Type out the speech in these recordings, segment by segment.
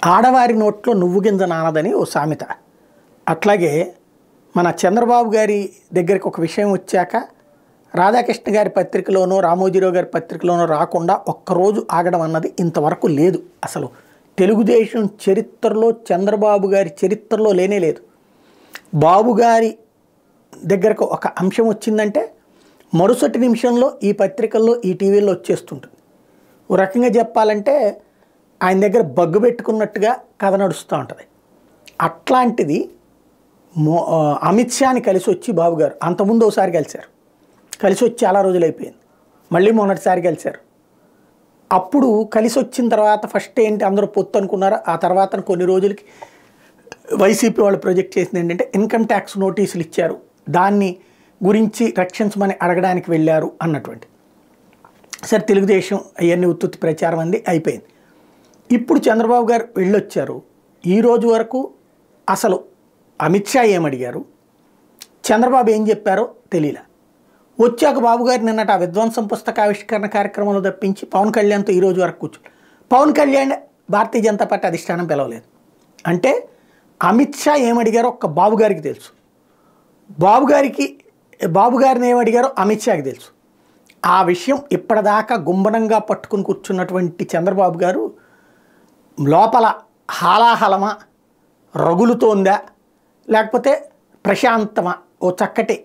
ఆడవారి నోట్లో నువ్వు గింజ నానదని ఓ సామెత. అట్లాగే మన చంద్రబాబు గారి దగ్గరికి ఒక విషయం వచ్చాక రాధాకృష్ణ గారి పత్రికలోనో రామోజీరావు గారి పత్రికలోనో రాకుండా ఒక్కరోజు ఆగడం అన్నది ఇంతవరకు లేదు. అసలు తెలుగుదేశం చరిత్రలో చంద్రబాబు గారి చరిత్రలో లేనే లేదు. బాబు గారి దగ్గరకు ఒక అంశం వచ్చిందంటే మరుసటి నిమిషంలో ఈ పత్రికల్లో ఈ టీవీల్లో వచ్చేస్తుంటుంది. ఓ రకంగా చెప్పాలంటే ఆయన దగ్గర బగ్గు పెట్టుకున్నట్టుగా కథ నడుస్తూ ఉంటుంది. అట్లాంటిది అమిత్ షాని కలిసి వచ్చి బాబు గారు అంతకుముందు ఒకసారి కలిశారు, కలిసి వచ్చి చాలా రోజులు అయిపోయింది, మళ్ళీ మొన్నటిసారి కలిశారు. అప్పుడు కలిసి వచ్చిన తర్వాత ఫస్ట్ ఏంటి అందరూ పొత్తు అనుకున్నారు. ఆ తర్వాత కొన్ని రోజులకి వైసీపీ వాళ్ళు ప్రొజెక్ట్ చేసింది ఏంటంటే ఇన్కమ్ ట్యాక్స్ నోటీసులు ఇచ్చారు, దాన్ని గురించి రక్షించమని అడగడానికి వెళ్ళారు అన్నటువంటి. సరే తెలుగుదేశం అవన్నీ ఉత్తుత్తి ప్రచారం అంది అయిపోయింది. ఇప్పుడు చంద్రబాబు గారు వెళ్ళొచ్చారు. ఈరోజు వరకు అసలు అమిత్ షా ఏమడిగారు, చంద్రబాబు ఏం చెప్పారో తెలియలే. వచ్చాక బాబు గారు నిన్నట ఆ విధ్వంసం పుస్తకావిష్కరణ కార్యక్రమంలో తప్పించి పవన్ కళ్యాణ్తో ఈరోజు వరకు కూర్చొని పవన్ కళ్యాణ్ భారతీయ జనతా పార్టీ అధిష్టానం పిలవలేదు. అంటే అమిత్ షా ఏమడిగారో ఒక్క బాబు గారికి తెలుసు, బాబు గారిని ఏమడిగారో అమిత్ షాకి తెలుసు. ఆ విషయం ఇప్పటిదాకా గుంబనంగా పట్టుకుని కూర్చున్నటువంటి చంద్రబాబు గారు లోపల హాలాహలమా, రగులుతోందా, లేకపోతే ప్రశాంతమా, ఓ చక్కటి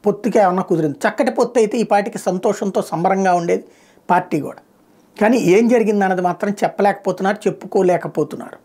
పొత్తుగా ఏమన్నా కుదిరింది. చక్కటి పొత్తు అయితే ఈ పార్టీకి సంతోషంతో సంబరంగా ఉండేది పార్టీ కూడా. కానీ ఏం జరిగిందన్నది మాత్రం చెప్పలేకపోతున్నారు, చెప్పుకోలేకపోతున్నారు.